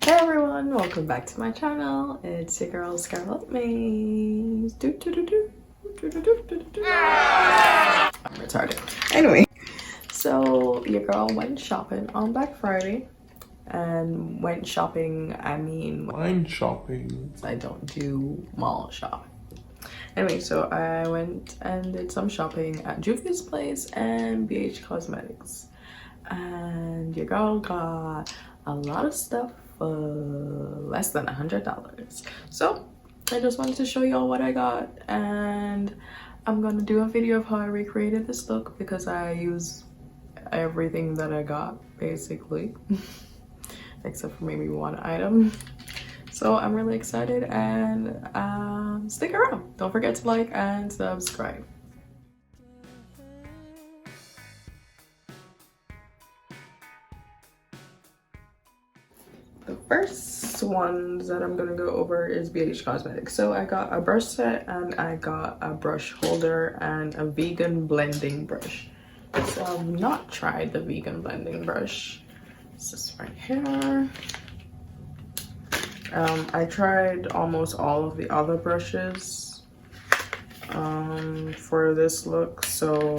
Hey everyone, welcome back to my channel. It's your girl Scarlet. I'm retarded. Anyway, so your girl went shopping on Black Friday. And went shopping, I mean Wine shopping. I don't do mall shopping. Anyway, so I went and did some shopping at Juvia's place and BH Cosmetics. And your girl got a lot of stuff for less than $100. So I just wanted to show y'all what I got, and I'm gonna do a video of how I recreated this look because I use everything that I got basically except for maybe one item. So I'm really excited, and stick around. Don't forget to like and subscribe. The first ones that I'm gonna go over is BH Cosmetics. So I got a brush set and I got a brush holder and a vegan blending brush. So I've not tried the vegan blending brush. This is right here. I tried almost all of the other brushes for this look, so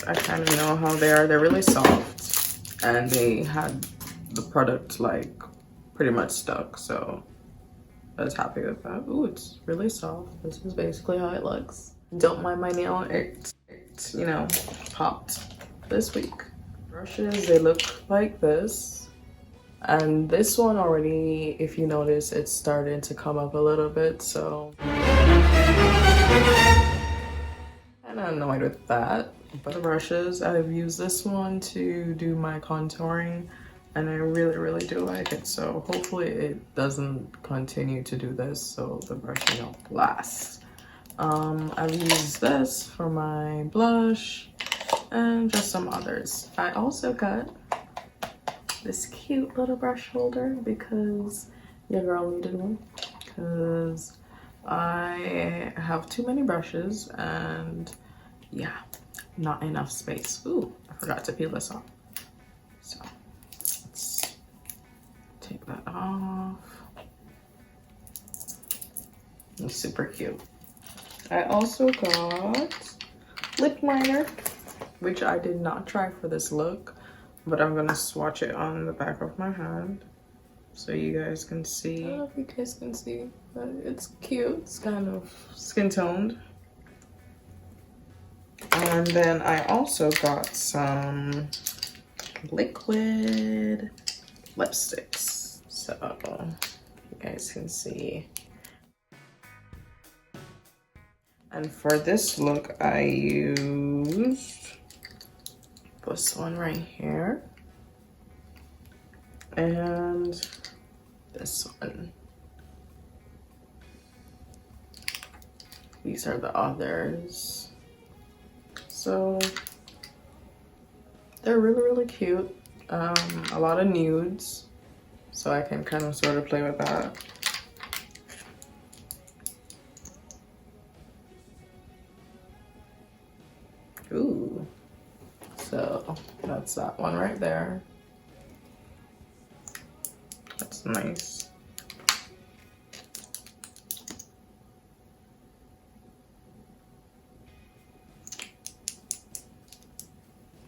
I kind of know how they are. They're really soft and they had the product like pretty much stuck, so I was happy with that. Ooh, it's really soft. This is basically how it looks. Don't mind my nail, it you know, popped this week. Brushes, they look like this, and this one already, if you notice, it's starting to come up a little bit, so I'm annoyed with that. But the brushes, I've used this one to do my contouring and I really do like it, so hopefully it doesn't continue to do this, so the brushing will last. I've used this for my blush and just some others. I also got this cute little brush holder because your girl needed one, because I have too many brushes and yeah, not enough space. Ooh, I forgot to peel this off. So let's take that off. It's super cute. I also got lip liner, which I did not try for this look, but I'm gonna swatch it on the back of my hand so you guys can see. I don't know if you guys can see, but it's cute. It's kind of skin toned. And then I also got some liquid lipsticks, so you guys can see. And for this look, I used this one right here and this one. These are the others. So they're really cute. A lot of nudes, so I can kind of sort of play with that. Ooh, so that's that one right there. That's nice.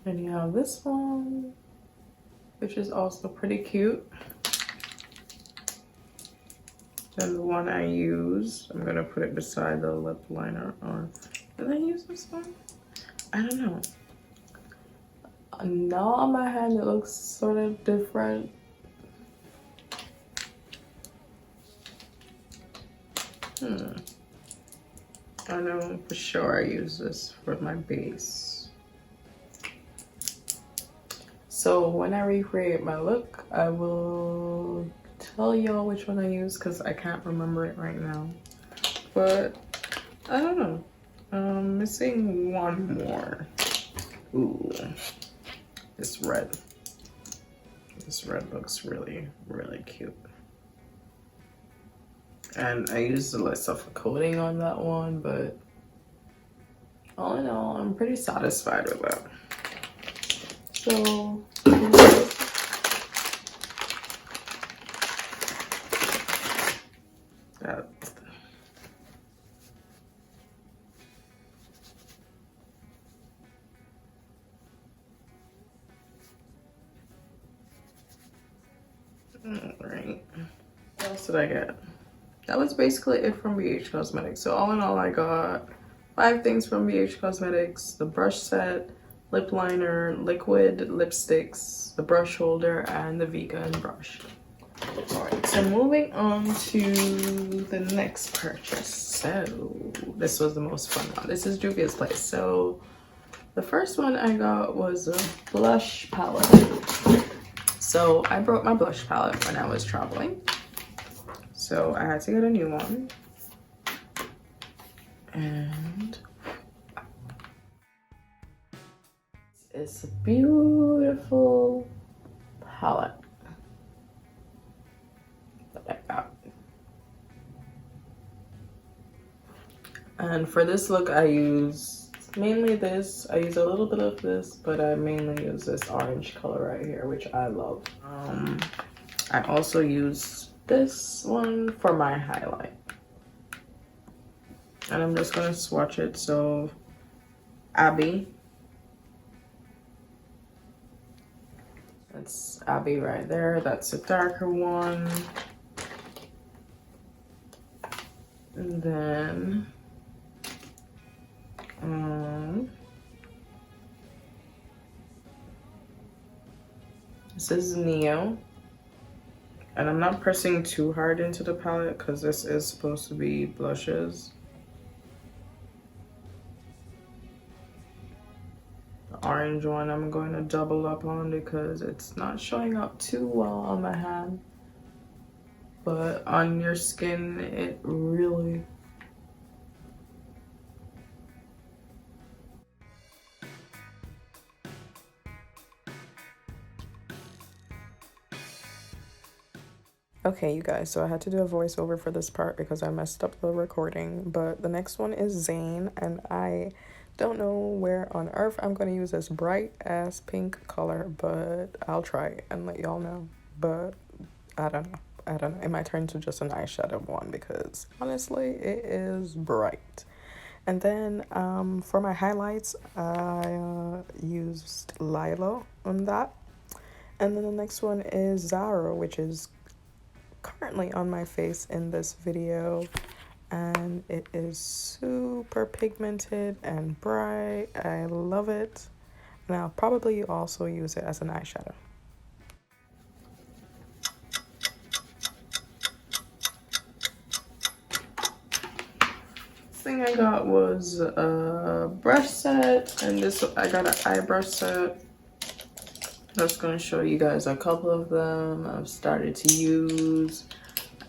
And you have this one, which is also pretty cute. And the one I used, I'm gonna put it beside the lip liner on. Did I use this one? I don't know. Now on my hand it looks sort of different. I know for sure I use this for my base. So when I recreate my look, I will tell y'all which one I use because I can't remember it right now. But I don't know. I'm missing one more. Ooh, this red. This red looks really cute. And I used less of a coating on that one, but all in all, I'm pretty satisfied with that. So Alright. What else did I get? That was basically it from BH Cosmetics. So all in all, I got 5 things from BH Cosmetics: the brush set, lip liner, liquid lipsticks, the brush holder, and the vegan brush. Alright, so moving on to the next purchase. So this was the most fun one. This is Juvia's place. So the first one I got was a blush palette. So I brought my blush palette when I was traveling. So I had to get a new one. And it's a beautiful palette that I got. And for this look, I use mainly this. I use a little bit of this, but I mainly use this orange color right here, which I love. I also use this one for my highlight. And I'm just gonna swatch it. So Abby. That's Abby right there. That's a darker one. And then this is Neo. And I'm not pressing too hard into the palette because this is supposed to be blushes. The orange one I'm going to double up on because it's not showing up too well on my hand. But on your skin, it really... Okay, you guys, so I had to do a voiceover for this part because I messed up the recording, but the next one is Zane, and I don't know where on earth I'm going to use this bright ass pink color, but I'll try and let y'all know. But I don't know. It might turn to just an eyeshadow one because honestly it is bright. And then for my highlights, I used Lilo on that. And then the next one is Zaro, which is currently on my face in this video, and it is super pigmented and bright. I love it, and I'll probably also use it as an eyeshadow. Thing I got was a brush set, and this I got an eye brush set. I'm just going to show you guys a couple of them I've started to use.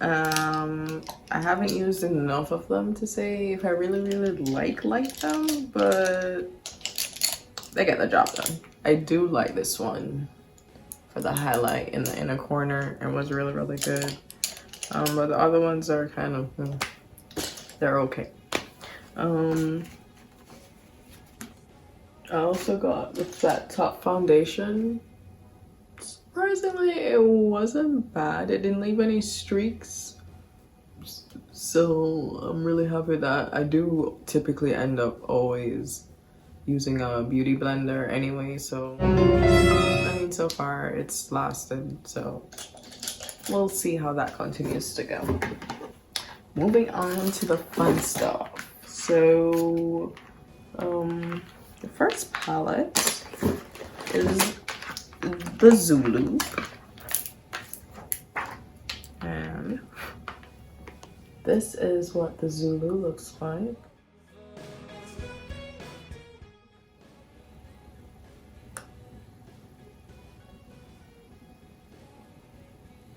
I haven't used enough of them to say if I really like them, but they get the job done. I do like this one for the highlight in the inner corner. It was really good. But the other ones are kind of, they're okay. I also got the Flat Top foundation. Surprisingly, it wasn't bad. It didn't leave any streaks. So I'm really happy that I do typically end up always using a beauty blender anyway. So, I mean, so far it's lasted. So we'll see how that continues to go. Moving on to the fun stuff. So, the first palette is the Zulu, and this is what the Zulu looks like.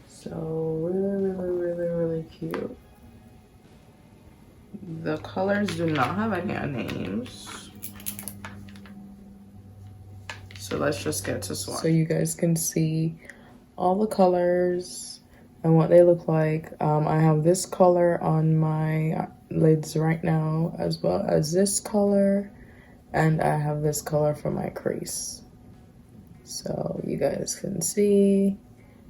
So really cute. The colors do not have any names. So let's just get to swatch. So you guys can see all the colors and what they look like. I have this color on my lids right now, as well as this color, and I have this color for my crease. So you guys can see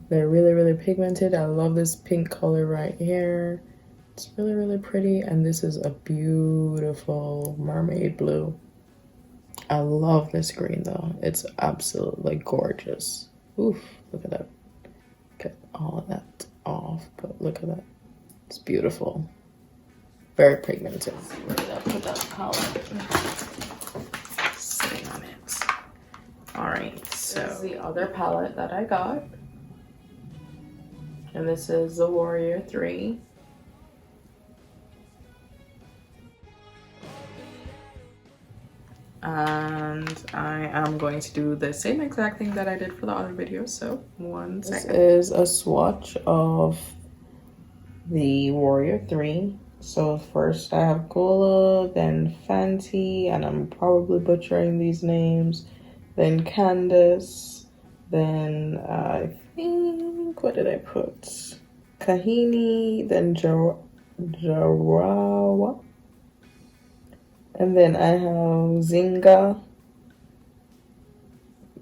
they're really pigmented. I love this pink color right here. It's really pretty, and this is a beautiful mermaid blue. I love this green though. It's absolutely gorgeous. Oof, look at that. get all of that off, but look at that. It's beautiful. Very pigmented. Where did I put that palette? Sitting on it. Alright, so this is the other palette that I got. And this is the Warrior 3. And I am going to do the same exact thing that I did for the other video, so 1 second. This is a swatch of the Warrior 3. So first I have Gola, then Fenty, and I'm probably butchering these names, then Candace, then I think, what did I put? Kahini, then Jarawa. And then I have Zinga,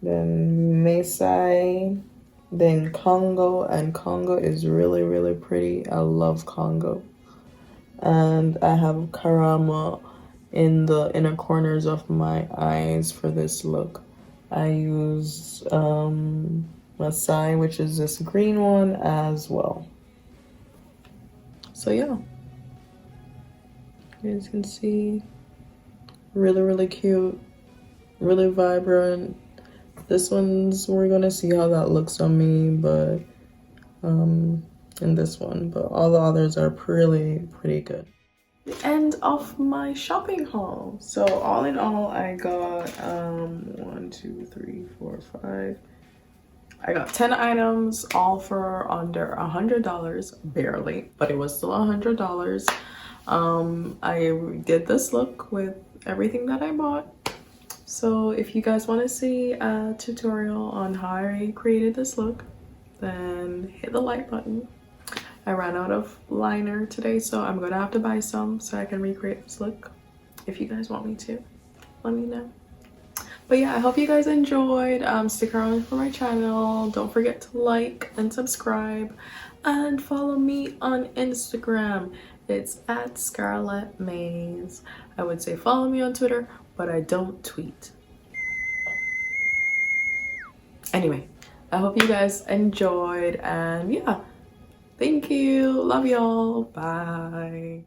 then Mesai, then Congo, and Congo is really, really pretty. I love Congo. And I have Karama in the inner corners of my eyes for this look. I use Masai, which is this green one, as well. So yeah, you guys can see. Really, really cute, really vibrant. This one's, we're gonna see how that looks on me, but in this one, but all the others are pretty good. The end of my shopping haul. So all in all, I got 1, 2, 3, 4, 5. I got 10 items, all for under $100, barely, but it was still $100. I did this look with everything that I bought. So if you guys want to see a tutorial on how I created this look, then hit the like button. I ran out of liner today, so I'm gonna have to buy some so I can recreate this look. If you guys want me to, let me know. But yeah, I hope you guys enjoyed. Stick around for my channel. Don't forget to like and subscribe, and follow me on Instagram. It's at Scarlet Maze. I would say follow me on Twitter, but I don't tweet. Anyway, I hope you guys enjoyed, and yeah, thank you. Love y'all. Bye.